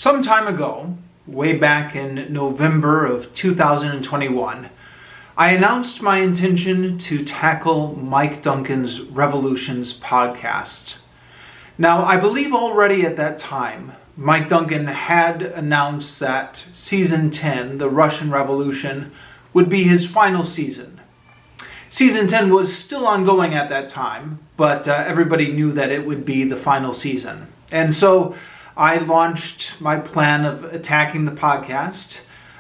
Some time ago, way back in November of 2021, I announced my intention to tackle Mike Duncan's Revolutions podcast. Now, I believe already at that time, Mike Duncan had announced that Season 10, the Russian Revolution, would be his final season. Season 10 was still ongoing at that time, but everybody knew that it would be the final season. And so I launched my plan of attacking the podcast.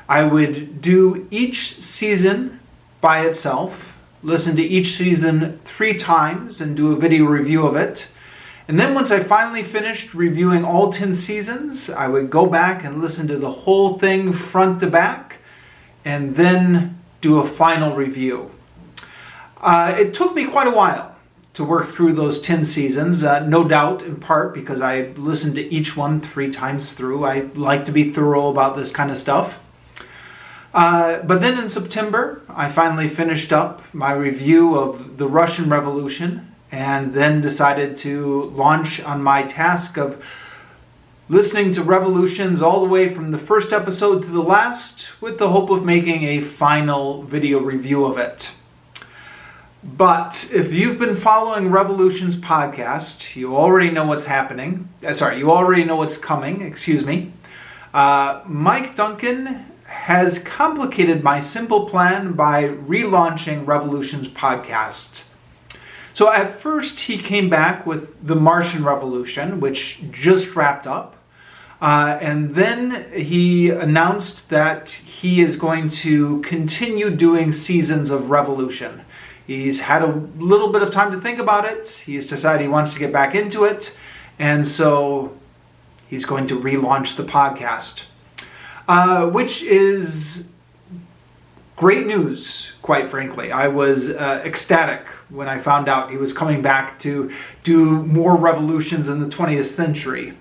I would do each season by itself, listen to each season 3 times and do a video review of it. And then once I finally finished reviewing all 10 seasons, I would go back and listen to the whole thing front to back and then do a final review. It took me quite a while to work through those 10 seasons, no doubt in part because I listened to each one 3 times through. I like to be thorough about this kind of stuff. But then in September, I finally finished up my review of the Russian Revolution and then decided to launch on my task of listening to Revolutions all the way from the first episode to the last with the hope of making a final video review of it. But if you've been following Revolutions podcast, you already know what's happening. You already know what's coming, Mike Duncan has complicated my simple plan by relaunching Revolutions podcast. So at first he came back with the Martian Revolution, which just wrapped up. And then he announced that he is going to continue doing seasons of Revolution. He's had a little bit of time to think about it. He's decided he wants to get back into it. And so he's going to relaunch the podcast, which is great news, quite frankly. I was ecstatic when I found out he was coming back to do more revolutions in the 20th century.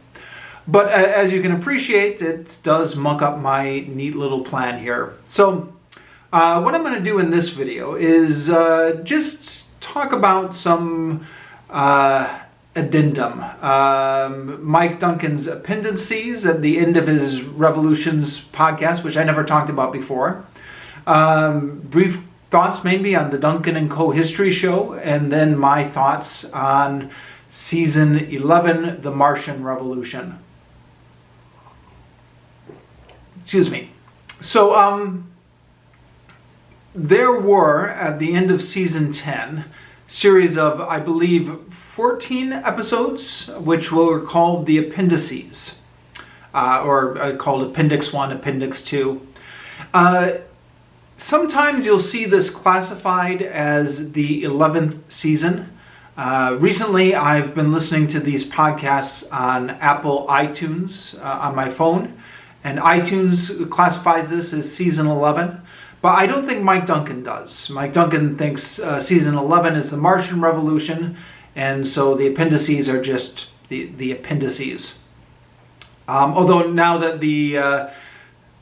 But as you can appreciate, it does muck up my neat little plan here. So what I'm going to do in this video is just talk about some addendum. Mike Duncan's appendices at the end of his Revolutions podcast, which I never talked about before. Brief thoughts maybe on the Duncan & Co. history show, and then my thoughts on Season 11, the Martian Revolution. Excuse me. So, there were, at the end of Season 10, series of, I believe, 14 episodes, which were called the appendices, or called Appendix 1, Appendix 2. Sometimes you'll see this classified as the 11th season. Recently, I've been listening to these podcasts on Apple iTunes on my phone, and iTunes classifies this as Season 11. But I don't think Mike Duncan does. Mike Duncan thinks Season 11 is the Martian Revolution, and so the appendices are just the appendices. Although now that the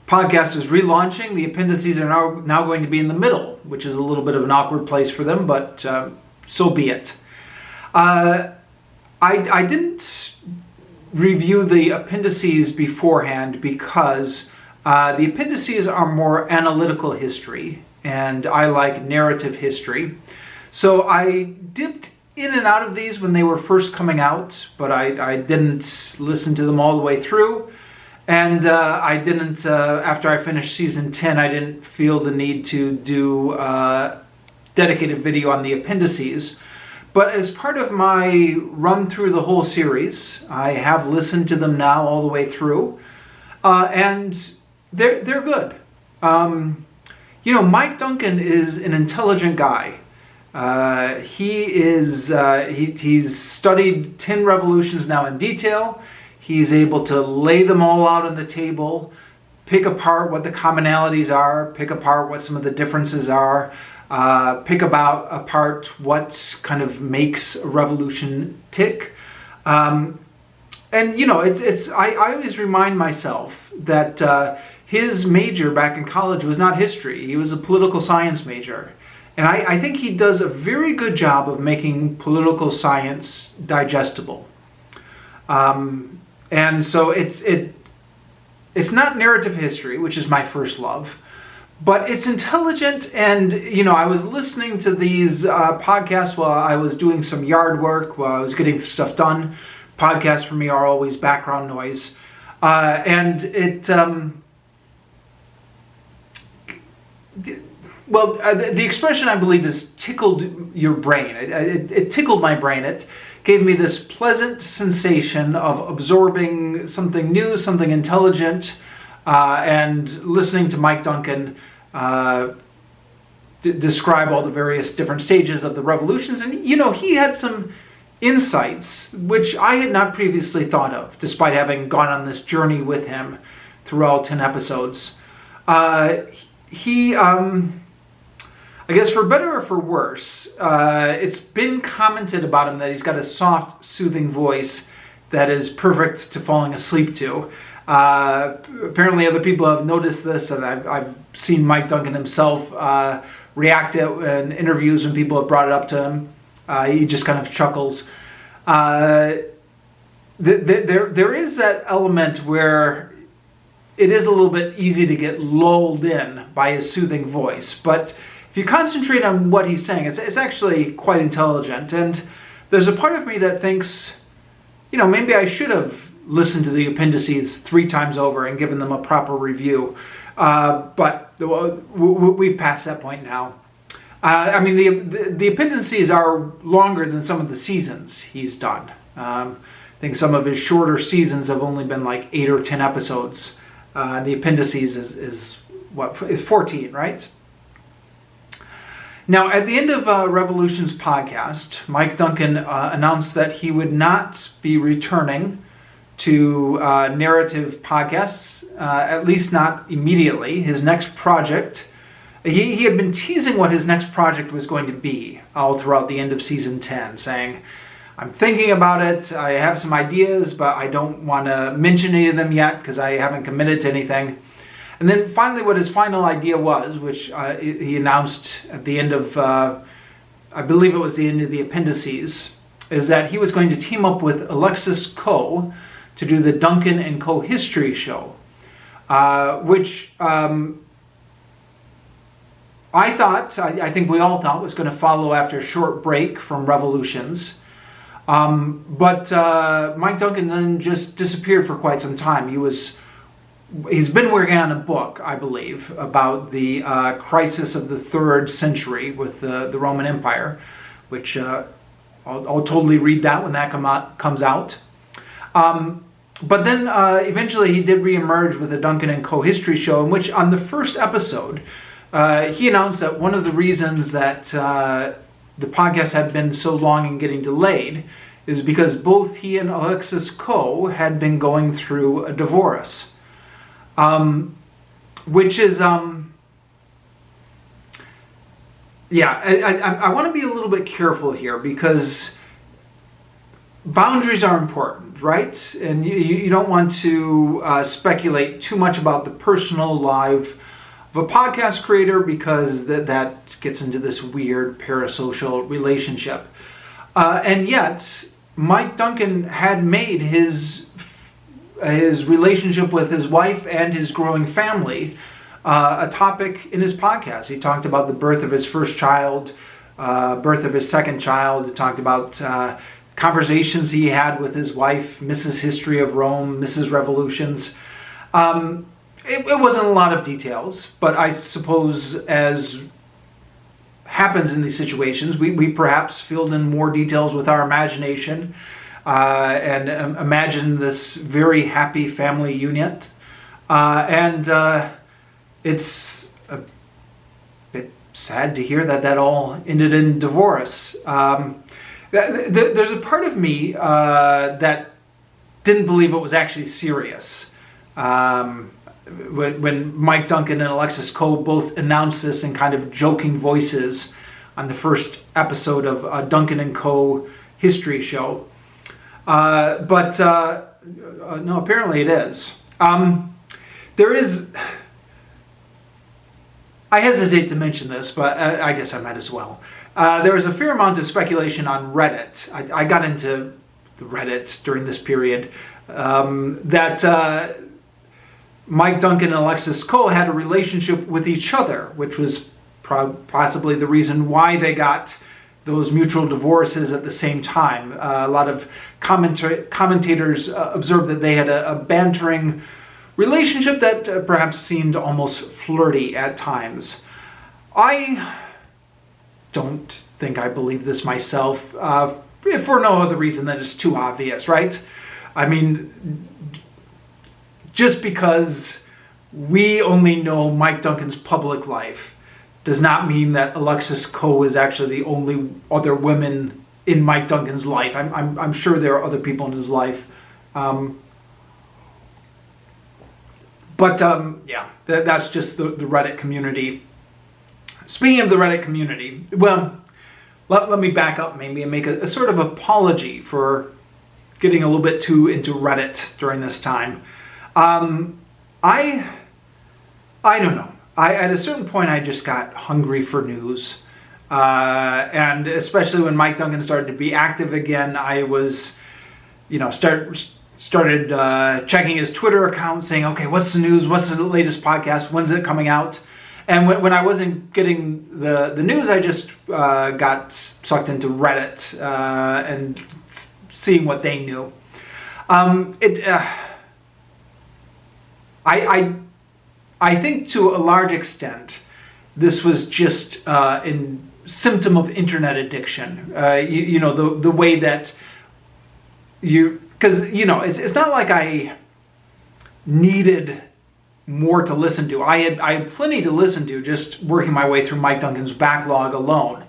podcast is relaunching, the appendices are now going to be in the middle, which is a little bit of an awkward place for them, but so be it. I didn't review the appendices beforehand because the appendices are more analytical history, and I like narrative history. So I dipped in and out of these when they were first coming out, but I didn't listen to them all the way through. And I didn't, after I finished Season 10, I didn't feel the need to do a dedicated video on the appendices. But as part of my run through the whole series, I have listened to them now all the way through. And they're good. Mike Duncan is an intelligent guy. He's studied 10 revolutions now in detail. He's able to lay them all out on the table, pick apart what the commonalities are, pick apart what some of the differences are, pick apart what kind of makes a revolution tick. I always remind myself that his major back in college was not history. He was a political science major. And I think he does a very good job of making political science digestible. And so it it's not narrative history, which is my first love, but it's intelligent. And, I was listening to these podcasts while I was doing some yard work, while I was getting stuff done. Podcasts for me are always background noise. And it, the expression, I believe, is tickled your brain. It tickled my brain. It gave me this pleasant sensation of absorbing something new, something intelligent, and listening to Mike Duncan describe all the various different stages of the revolutions. And, he had some insights which I had not previously thought of, despite having gone on this journey with him through all 10 episodes. I guess for better or for worse, it's been commented about him that he's got a soft, soothing voice that is perfect to falling asleep to. Apparently other people have noticed this, and I've seen Mike Duncan himself react in interviews when people have brought it up to him. He just kind of chuckles. There is that element where it is a little bit easy to get lulled in by his soothing voice, but if you concentrate on what he's saying, it's actually quite intelligent. And there's a part of me that thinks, maybe I should have listened to the appendices 3 times over and given them a proper review. But we've passed that point now. The appendices are longer than some of the seasons he's done. I think some of his shorter seasons have only been like 8 or 10 episodes. The appendices is 14, right? Now, at the end of Revolution's podcast, Mike Duncan announced that he would not be returning to narrative podcasts, at least not immediately. His next project, he had been teasing what his next project was going to be all throughout the end of season 10, saying, I'm thinking about it, I have some ideas, but I don't want to mention any of them yet because I haven't committed to anything. And then finally what his final idea was, which he announced at the end of, I believe it was the end of the appendices, is that he was going to team up with Alexis Coe to do the Duncan and Co. History Show, which I think we all thought was going to follow after a short break from Revolutions. But Mike Duncan then just disappeared for quite some time. He's been working on a book, I believe, about the crisis of the 3rd century with the Roman Empire, which I'll totally read that when that comes out. But then eventually he did reemerge with the Duncan and Co. History Show, in which on the first episode, he announced that one of the reasons that the podcast had been so long in getting delayed is because both he and Alexis Coe had been going through a divorce. Which is, I want to be a little bit careful here because boundaries are important, right? And you don't want to speculate too much about the personal life of a podcast creator because that gets into this weird parasocial relationship. And yet, Mike Duncan had made his relationship with his wife and his growing family a topic in his podcast. He talked about the birth of his first child, birth of his second child. He talked about conversations he had with his wife, Mrs. History of Rome, Mrs. Revolutions. It wasn't a lot of details, but I suppose as happens in these situations, we perhaps filled in more details with our imagination and imagine this very happy family unit. It's a bit sad to hear that all ended in divorce. There's a part of me that didn't believe it was actually serious. When Mike Duncan and Alexis Coe both announced this in kind of joking voices on the first episode of Duncan and Co. History Show. But no, apparently it is. There is... I hesitate to mention this, but I guess I might as well. There was a fair amount of speculation on Reddit. I got into the Reddit during this period. That Mike Duncan and Alexis Coe had a relationship with each other, which was possibly the reason why they got those mutual divorces at the same time. A lot of commentators observed that they had a bantering relationship that perhaps seemed almost flirty at times. I don't think I believe this myself, if for no other reason than it's too obvious, right? I mean, just because we only know Mike Duncan's public life does not mean that Alexis Coe is actually the only other women in Mike Duncan's life. I'm sure there are other people in his life. That's just the Reddit community. Speaking of the Reddit community, well, let me back up maybe and make a sort of apology for getting a little bit too into Reddit during this time. I don't know. At a certain point, I just got hungry for news. And especially when Mike Duncan started to be active again, I was, started checking his Twitter account, saying, okay, what's the news? What's the latest podcast? When's it coming out? And when I wasn't getting the news, I just got sucked into Reddit and seeing what they knew. I think to a large extent, this was just a symptom of internet addiction. The way that because it's not like I needed more to listen to. I had plenty to listen to just working my way through Mike Duncan's backlog alone,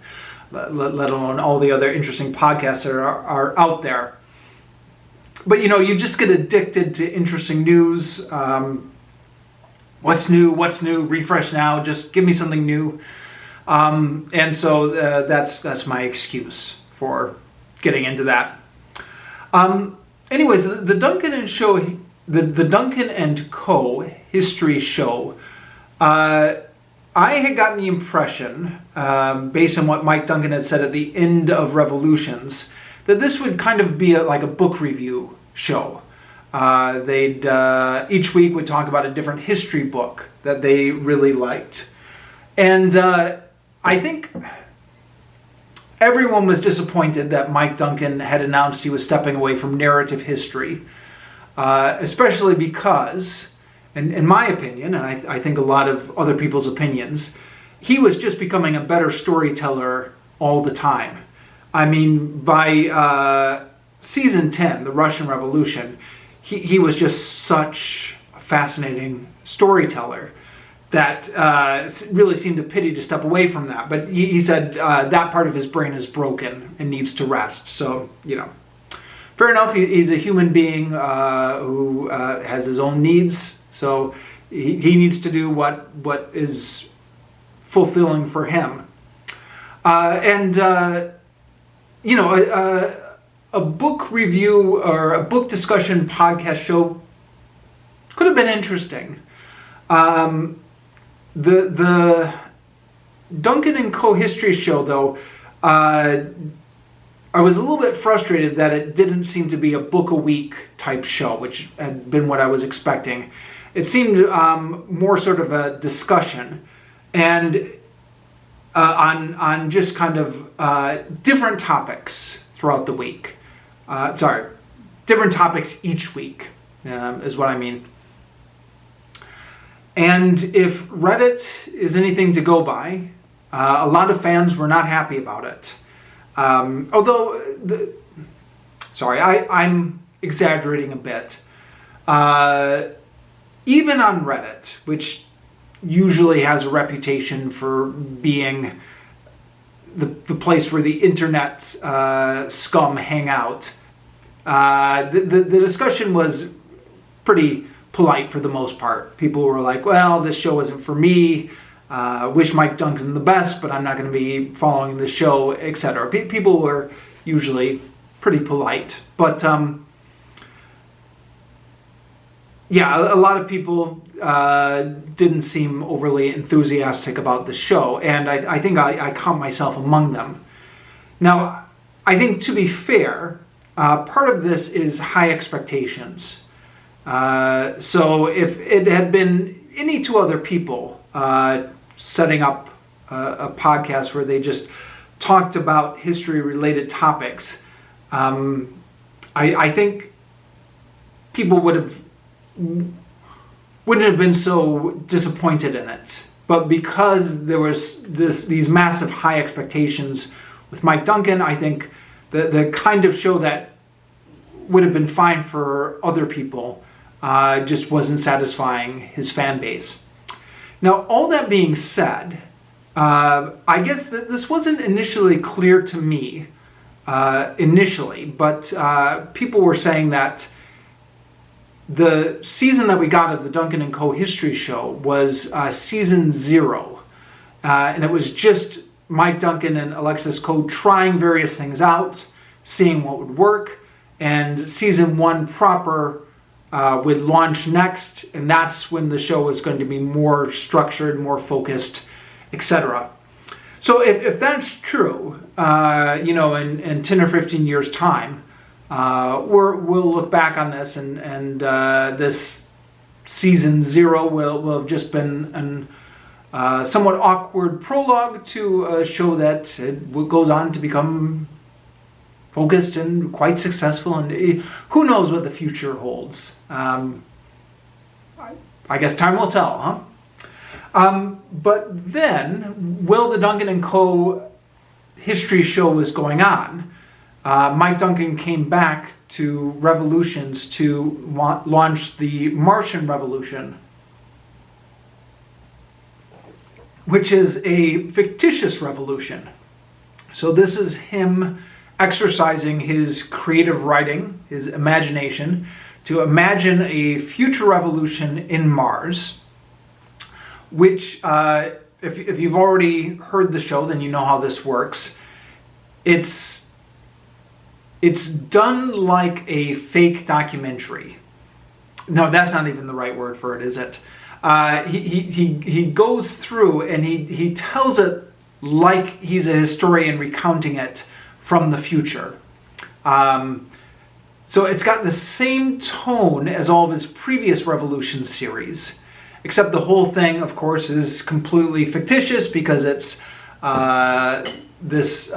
let alone all the other interesting podcasts that are out there. But you just get addicted to interesting news. What's new? Refresh now. Just give me something new. And so that's my excuse for getting into that. Anyways, the Duncan and Co. history show. I had gotten the impression, based on what Mike Duncan had said at the end of Revolutions, that this would kind of be like a book review show. They'd each week would talk about a different history book that they really liked. And I think everyone was disappointed that Mike Duncan had announced he was stepping away from narrative history, especially because, in my opinion, and I think a lot of other people's opinions, he was just becoming a better storyteller all the time. I mean, by season 10, the Russian Revolution, he was just such a fascinating storyteller that really seemed a pity to step away from that. But he said that part of his brain is broken and needs to rest. So, fair enough. He's a human being who has his own needs. So he needs to do what is fulfilling for him. A book review or a book discussion podcast show could have been interesting. The Duncan and Co. history show, though, I was a little bit frustrated that it didn't seem to be a book a week type show, which had been what I was expecting. It seemed more sort of a discussion and on just kind of different topics throughout the week. Different topics each week is what I mean. And if Reddit is anything to go by, a lot of fans were not happy about it. I'm exaggerating a bit. Even on Reddit, which usually has a reputation for being the place where the internet scum hang out, the discussion was pretty polite for the most part. People were like, well, this show isn't for me. Wish Mike Duncan the best, but I'm not going to be following the show, etc. People were usually pretty polite. But a lot of people didn't seem overly enthusiastic about the show, and I think I count myself among them. Now, I think to be fair, part of this is high expectations. So if it had been any two other people setting up a podcast where they just talked about history-related topics, I think people wouldn't have been so disappointed in it. But because there was these massive high expectations with Mike Duncan, I think the kind of show that would have been fine for other people just wasn't satisfying his fan base. Now, all that being said, I guess that this wasn't initially clear to me initially, but people were saying that the season that we got of the Duncan and Co. History Show was season 0. And it was just Mike Duncan and Alexis Coe trying various things out, seeing what would work. And season 1 proper would launch next. And that's when the show was going to be more structured, more focused, etc. So if that's true, in 10 or 15 years' time, we'll look back on this and this season 0 will have just been a somewhat awkward prologue to a show that it goes on to become focused and quite successful, and who knows what the future holds. I guess time will tell, huh? But then, while the Duncan and Co. History Show was going on, Mike Duncan came back to Revolutions to launch the Martian Revolution, which is a fictitious revolution. So this is him exercising his creative writing, his imagination, to imagine a future revolution in Mars, which, if you've already heard the show, then you know how this works. It's done like a fake documentary. No, that's not even the right word for it, is it? He goes through and he tells it like he's a historian recounting it from the future. So it's got the same tone as all of his previous Revolution series, except the whole thing, of course, is completely fictitious because it's this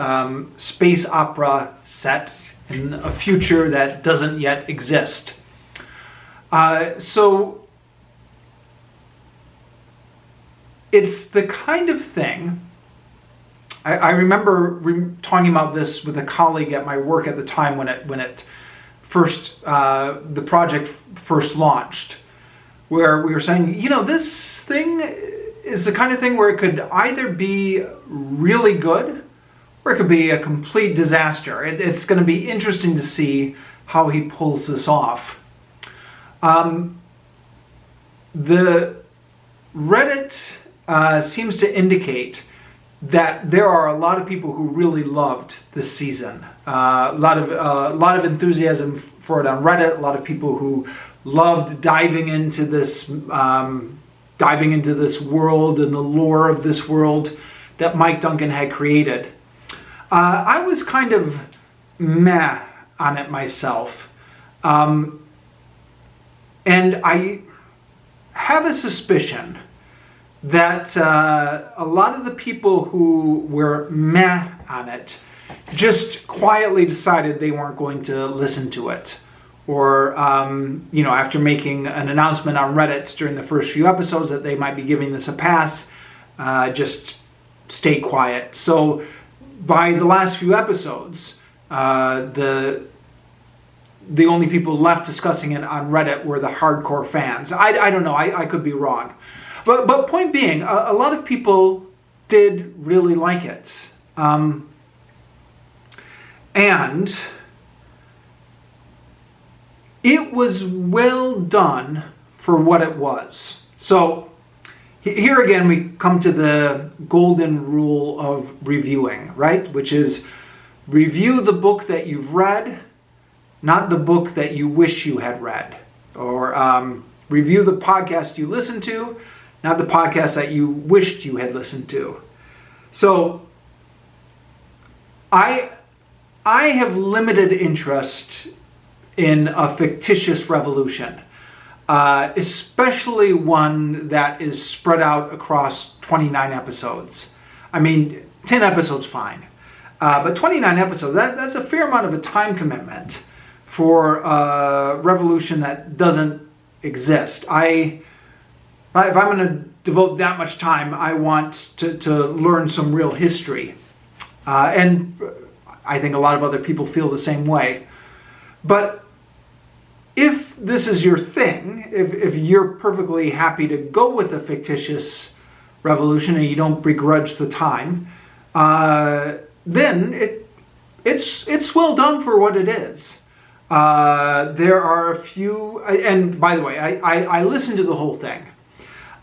space opera set in a future that doesn't yet exist. So it's the kind of thing, I remember talking about this with a colleague at my work at the time when it first, the project first launched, where we were saying, this thing is the kind of thing where it could either be really good or it could be a complete disaster. It's going to be interesting to see how he pulls this off. The Reddit seems to indicate that there are a lot of people who really loved this season. A lot of enthusiasm for it on Reddit. A lot of people who loved diving into this world and the lore of this world that Mike Duncan had created. I was kind of meh on it myself. And I have a suspicion that a lot of the people who were meh on it just quietly decided they weren't going to listen to it. Or, after making an announcement on Reddit during the first few episodes that they might be giving this a pass, just stay quiet. So by the last few episodes, the only people left discussing it on Reddit were the hardcore fans. I don't know, I could be wrong. But point being, a lot of people did really like it. And it was well done for what it was. So here again, we come to the golden rule of reviewing, right? Which is review the book that you've read, not the book that you wish you had read. Or review the podcast you listen to, not the podcast that you wished you had listened to. So I have limited interest in a fictitious revolution. especially one that is spread out across 29 episodes. I mean, 10 episodes fine, but 29 episodes, that's a fair amount of a time commitment for a revolution that doesn't exist. If I'm going to devote that much time, I want to learn some real history. And I think a lot of other people feel the same way. But if this is your thing, if you're perfectly happy to go with a fictitious revolution and you don't begrudge the time, then it's well done for what it is. There are a few, and by the way, I listened to the whole thing.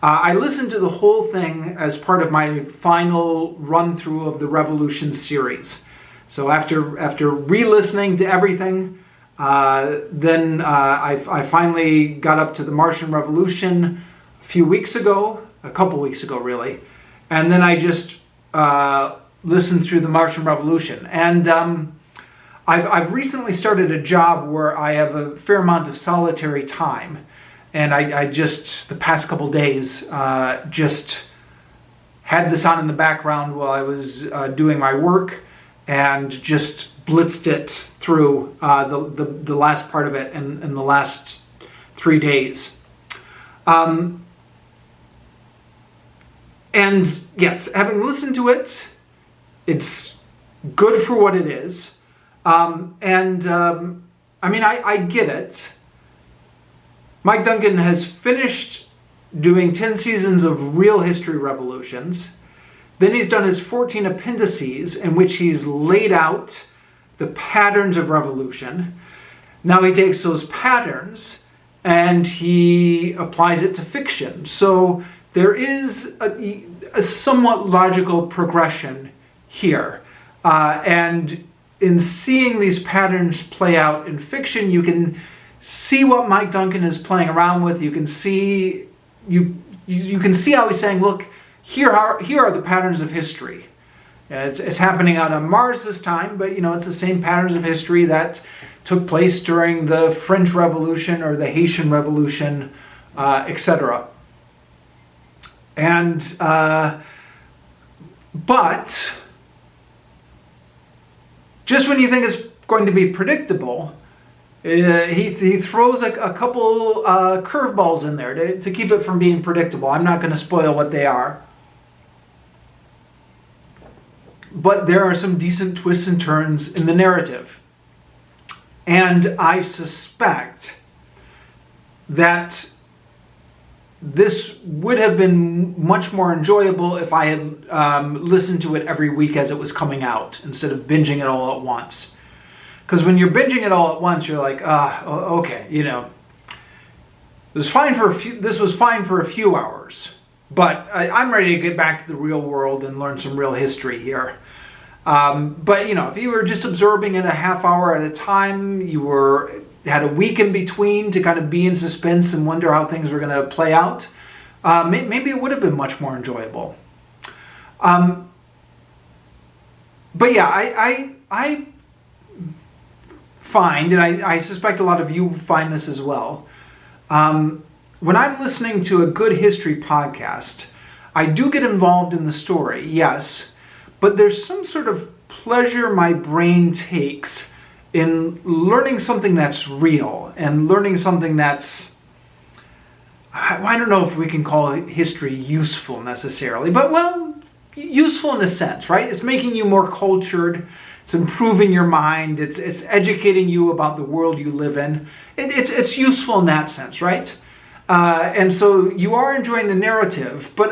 I listened to the whole thing as part of my final run-through of the Revolution series. So after re-listening to everything, then I finally got up to the Martian Revolution a couple weeks ago really, and then I just listened through the Martian Revolution. And I've recently started a job where I have a fair amount of solitary time. And I just, the past couple days, just had this on in the background while I was doing my work and just blitzed it through the last part of it in the last 3 days. And yes, having listened to it, it's good for what it is. I mean, I get it. Mike Duncan has finished doing 10 seasons of real history revolutions. Then he's done his 14 appendices in which he's laid out the patterns of revolution. Now he takes those patterns and he applies it to fiction. So there is a somewhat logical progression here. And in seeing these patterns play out in fiction, you can see what Mike Duncan is playing around with. You can see you can see how he's saying, look, here are the patterns of history. It's happening out on Mars this time, but it's the same patterns of history that took place during the French Revolution or the Haitian Revolution, etc. And but just when you think it's going to be predictable, he throws a couple curveballs in there to keep it from being predictable. I'm not going to spoil what they are. But there are some decent twists and turns in the narrative. And I suspect that this would have been much more enjoyable if I had listened to it every week as it was coming out, instead of binging it all at once. Because when you're binging it all at once, you're like, okay, it was fine this was fine for a few hours, but I'm ready to get back to the real world and learn some real history here. But if you were just absorbing it a half hour at a time, you had a week in between to kind of be in suspense and wonder how things were going to play out, maybe it would have been much more enjoyable. But yeah, I find, and I suspect a lot of you find this as well, when I'm listening to a good history podcast, I do get involved in the story, yes, but there's some sort of pleasure my brain takes in learning something that's real and learning something that's, I don't know if we can call history useful necessarily, but useful in a sense, right? It's making you more cultured. It's improving your mind. It's educating you about the world you live in. It's useful in that sense, right? And so you are enjoying the narrative, but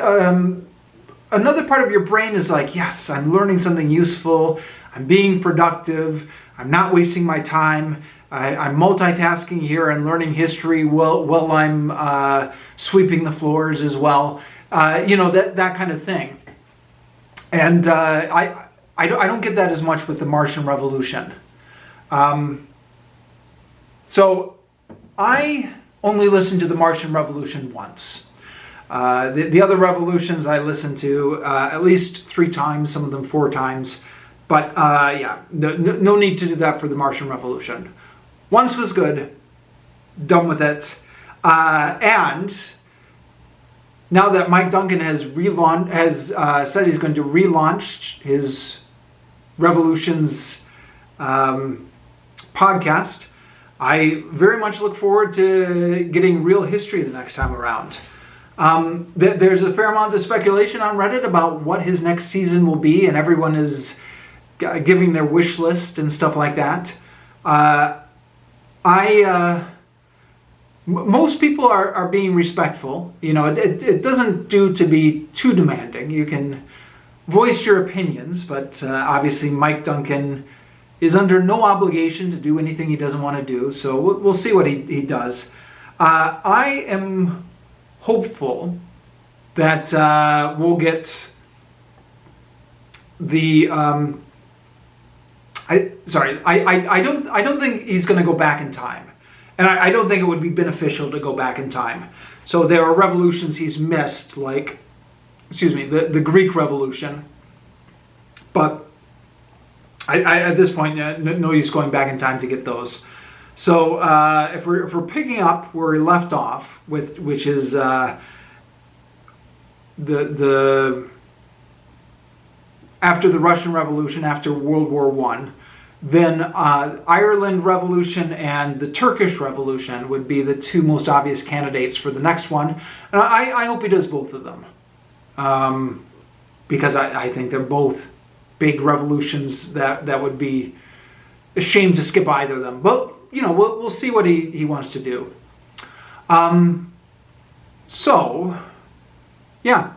another part of your brain is like, yes, I'm learning something useful. I'm being productive. I'm not wasting my time. I'm multitasking here and learning history while I'm sweeping the floors as well. That kind of thing. And I don't get that as much with the Martian Revolution. So I only listened to the Martian Revolution once. The other revolutions I listened to at least 3 times, some of them 4 times. But no need to do that for the Martian Revolution. Once was good, done with it. And now that Mike Duncan has said he's going to relaunch his Revolutions podcast, I very much look forward to getting real history the next time around. There's a fair amount of speculation on Reddit about what his next season will be, and everyone is giving their wish list and stuff like that. Most people are being respectful. You know, it doesn't do to be too demanding. You can voice your opinions, but obviously Mike Duncan is under no obligation to do anything he doesn't want to do, so we'll see what he does. I am hopeful that we'll get the... I don't think he's going to go back in time. And I don't think it would be beneficial to go back in time. So there are revolutions he's missed, like, the Greek Revolution. But I at this point, no use going back in time to get those. So if we're picking up where we left off, which is the after the Russian Revolution, after World War I, then Ireland Revolution and the Turkish Revolution would be the two most obvious candidates for the next one. And I hope he does both of them. Because I think they're both big revolutions that would be a shame to skip either of them. But, you know, we'll see what he wants to do. So, yeah.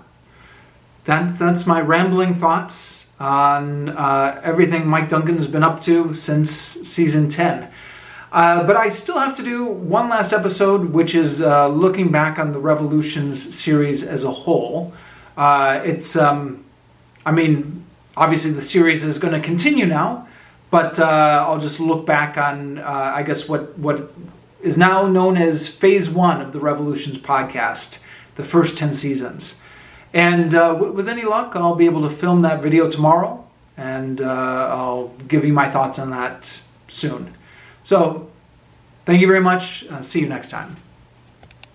That's my rambling thoughts on everything Mike Duncan's been up to since season 10. But I still have to do one last episode, which is looking back on the Revolutions series as a whole. Obviously the series is going to continue now, but I'll just look back on, I guess, what is now known as Phase 1 of the Revolutions podcast, the first 10 seasons. And with any luck, I'll be able to film that video tomorrow, and I'll give you my thoughts on that soon. So, thank you very much. See you next time.